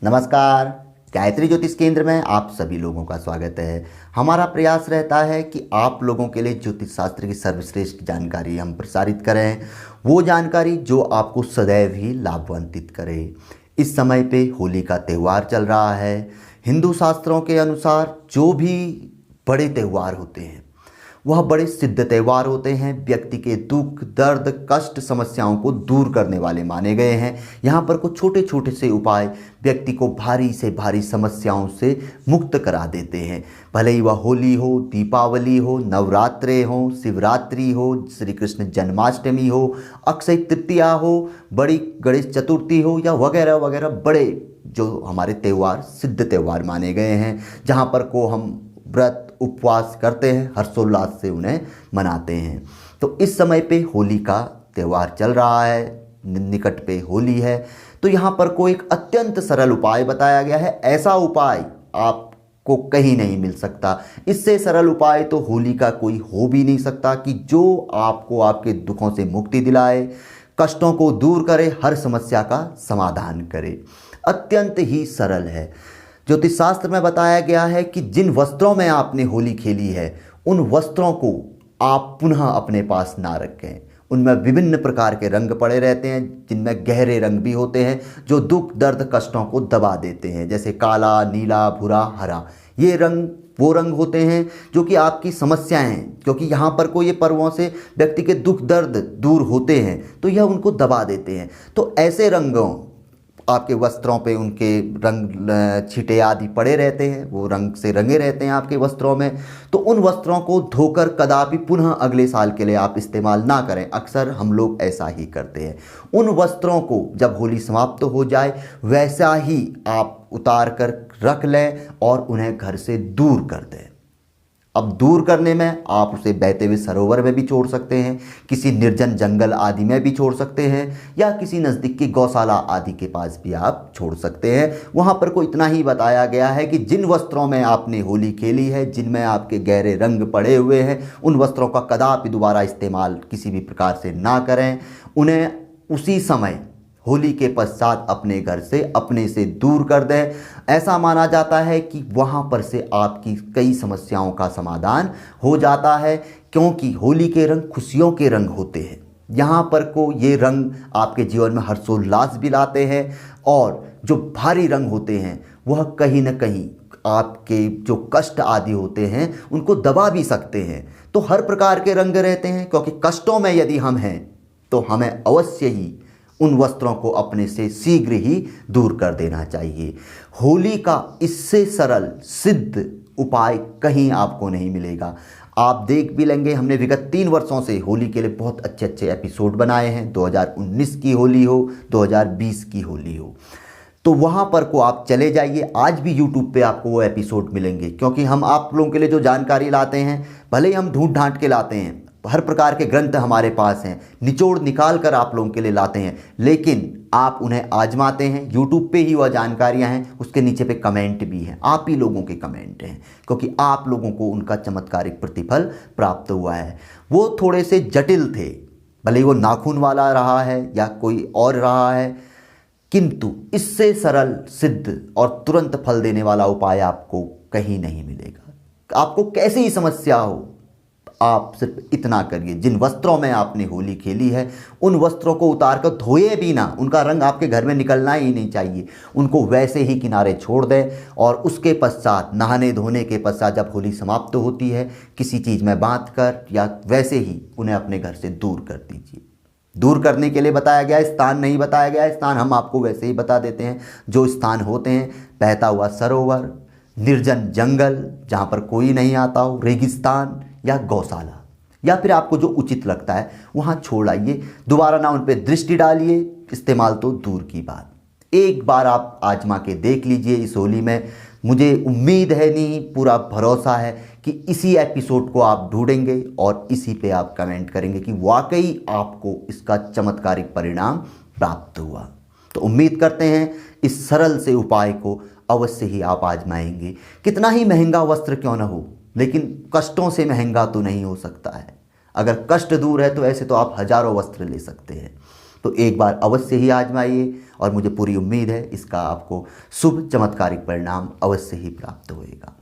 नमस्कार। गायत्री ज्योतिष केंद्र में आप सभी लोगों का स्वागत है। हमारा प्रयास रहता है कि आप लोगों के लिए ज्योतिष शास्त्र की सर्वश्रेष्ठ जानकारी हम प्रसारित करें, वो जानकारी जो आपको सदैव ही लाभान्वित करे। इस समय पे होली का त्यौहार चल रहा है। हिंदू शास्त्रों के अनुसार जो भी बड़े त्यौहार होते हैं वह बड़े सिद्ध त्यौहार होते हैं। व्यक्ति के दुख, दर्द, कष्ट, समस्याओं को दूर करने वाले माने गए हैं। यहाँ पर कुछ छोटे छोटे से उपाय व्यक्ति को भारी से भारी समस्याओं से मुक्त करा देते हैं। भले ही वह होली हो, दीपावली हो, नवरात्रे हो, शिवरात्रि हो, श्री कृष्ण जन्माष्टमी हो, अक्षय तृतीया हो, बड़ी गणेश चतुर्थी हो या वगैरह वगैरह बड़े जो हमारे त्यौहार सिद्ध त्यौहार माने गए हैं, जहाँ पर को हम व्रत उपवास करते हैं, हर्षोल्लास से उन्हें मनाते हैं। तो इस समय पे होली का त्यौहार चल रहा है, निकट पे होली है। तो यहाँ पर को एक अत्यंत सरल उपाय बताया गया है। ऐसा उपाय आपको कहीं नहीं मिल सकता। इससे सरल उपाय तो होली का कोई हो भी नहीं सकता कि जो आपको आपके दुखों से मुक्ति दिलाए, कष्टों को दूर करे, हर समस्या का समाधान करे। अत्यंत ही सरल है। ज्योतिष शास्त्र में बताया गया है कि जिन वस्त्रों में आपने होली खेली है उन वस्त्रों को आप पुनः अपने पास ना रखें। उनमें विभिन्न प्रकार के रंग पड़े रहते हैं, जिनमें गहरे रंग भी होते हैं जो दुख, दर्द, कष्टों को दबा देते हैं, जैसे काला, नीला, भूरा, हरा। ये रंग वो रंग होते हैं जो कि आपकी समस्याएं, क्योंकि यहाँ पर को ये पर्वों से व्यक्ति के दुख, दर्द दूर होते हैं तो यह उनको दबा देते हैं। तो ऐसे रंगों आपके वस्त्रों पे उनके रंग छींटे आदि पड़े रहते हैं, वो रंग से रंगे रहते हैं आपके वस्त्रों में। तो उन वस्त्रों को धोकर कदापि पुनः अगले साल के लिए आप इस्तेमाल ना करें। अक्सर हम लोग ऐसा ही करते हैं। उन वस्त्रों को जब होली समाप्त हो जाए वैसा ही आप उतार कर रख लें और उन्हें घर से दूर कर दें। अब दूर करने में आप उसे बहते हुए सरोवर में भी छोड़ सकते हैं, किसी निर्जन जंगल आदि में भी छोड़ सकते हैं, या किसी नज़दीक की गौशाला आदि के पास भी आप छोड़ सकते हैं। वहाँ पर को इतना ही बताया गया है कि जिन वस्त्रों में आपने होली खेली है, जिनमें आपके गहरे रंग पड़े हुए हैं, उन वस्त्रों का कदापि दोबारा इस्तेमाल किसी भी प्रकार से ना करें। उन्हें उसी समय होली के पश्चात अपने घर से अपने से दूर कर दें। ऐसा माना जाता है कि वहाँ पर से आपकी कई समस्याओं का समाधान हो जाता है, क्योंकि होली के रंग खुशियों के रंग होते हैं। यहाँ पर को ये रंग आपके जीवन में हर्षोल्लास भी लाते हैं, और जो भारी रंग होते हैं वह कहीं न कहीं आपके जो कष्ट आदि होते हैं उनको दबा भी सकते हैं। तो हर प्रकार के रंग रहते हैं, क्योंकि कष्टों में यदि हम हैं तो हमें अवश्य ही उन वस्त्रों को अपने से शीघ्र ही दूर कर देना चाहिए। होली का इससे सरल सिद्ध उपाय कहीं आपको नहीं मिलेगा। आप देख भी लेंगे, हमने विगत 3 वर्षों से होली के लिए बहुत अच्छे अच्छे एपिसोड बनाए हैं। 2019 की होली हो, 2020 की होली हो, तो वहाँ पर को आप चले जाइए। आज भी YouTube पे आपको वो एपिसोड मिलेंगे, क्योंकि हम आप लोगों के लिए जो जानकारी लाते हैं, भले ही हम ढूंढ ढांट के लाते हैं, हर प्रकार के ग्रंथ हमारे पास हैं, निचोड़ निकाल कर आप लोगों के लिए लाते हैं, लेकिन आप उन्हें आजमाते हैं। YouTube पे ही वह जानकारियां हैं, उसके नीचे पे कमेंट भी हैं, आप ही लोगों के कमेंट हैं, क्योंकि आप लोगों को उनका चमत्कारिक प्रतिफल प्राप्त हुआ है। वो थोड़े से जटिल थे, भले ही वो नाखून वाला रहा है या कोई और रहा है, किंतु इससे सरल, सिद्ध और तुरंत फल देने वाला उपाय आपको कहीं नहीं मिलेगा। आपको कैसी ही समस्या हो, आप सिर्फ इतना करिए, जिन वस्त्रों में आपने होली खेली है उन वस्त्रों को उतार कर धोए भी ना, उनका रंग आपके घर में निकलना ही नहीं चाहिए, उनको वैसे ही किनारे छोड़ दें। और उसके पश्चात नहाने धोने के पश्चात जब होली समाप्त होती है, किसी चीज़ में बांध कर या वैसे ही उन्हें अपने घर से दूर कर दीजिए। दूर करने के लिए बताया गया है, स्थान नहीं बताया गया है। स्थान हम आपको वैसे ही बता देते हैं। जो स्थान होते हैं, बहता हुआ सरोवर, निर्जन जंगल जहाँ पर कोई नहीं आता हो, रेगिस्तान या गौशाला, या फिर आपको जो उचित लगता है वहाँ छोड़ आइए। दोबारा ना उन पर दृष्टि डालिए, इस्तेमाल तो दूर की बात। एक बार आप आजमा के देख लीजिए इस होली में। मुझे उम्मीद है, नहीं पूरा भरोसा है कि इसी एपिसोड को आप ढूंढेंगे और इसी पे आप कमेंट करेंगे कि वाकई आपको इसका चमत्कारिक परिणाम प्राप्त हुआ। तो उम्मीद करते हैं इस सरल से उपाय को अवश्य ही आप आजमाएंगे। कितना ही महंगा वस्त्र क्यों न हो, लेकिन कष्टों से महंगा तो नहीं हो सकता है। अगर कष्ट दूर है तो ऐसे तो आप हजारों वस्त्र ले सकते हैं। तो एक बार अवश्य ही आजमाइए। और मुझे पूरी उम्मीद है इसका आपको शुभ चमत्कारिक परिणाम अवश्य ही प्राप्त होएगा।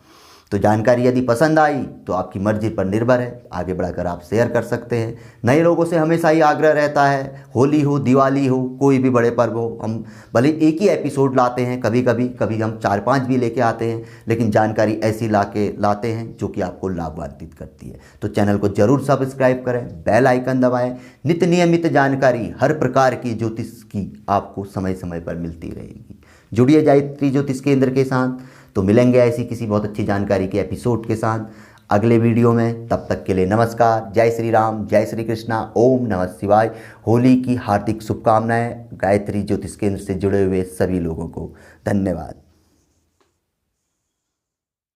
तो जानकारी यदि पसंद आई तो आपकी मर्जी पर निर्भर है, आगे बढ़ाकर आप शेयर कर सकते हैं। नए लोगों से हमेशा ही आग्रह रहता है, होली हो, दिवाली हो, कोई भी बड़े पर्व हो, हम भले एक ही एपिसोड लाते हैं, कभी हम 4-5 भी लेके आते हैं, लेकिन जानकारी ऐसी लाते हैं जो कि आपको लाभान्वित करती है। तो चैनल को जरूर सब्सक्राइब करें, बेल आइकन दबाएं। नित्य नियमित जानकारी हर प्रकार की ज्योतिष की आपको समय समय पर मिलती रहेगी। जुड़िए गायत्री ज्योतिष केंद्र के साथ, तो मिलेंगे ऐसी किसी बहुत अच्छी जानकारी के एपिसोड के साथ अगले वीडियो में। तब तक के लिए नमस्कार, जय श्री राम, जय श्री कृष्णा, ओम नमः शिवाय। होली की हार्दिक शुभकामनाएं गायत्री ज्योतिष केंद्र से जुड़े हुए सभी लोगों को। धन्यवाद।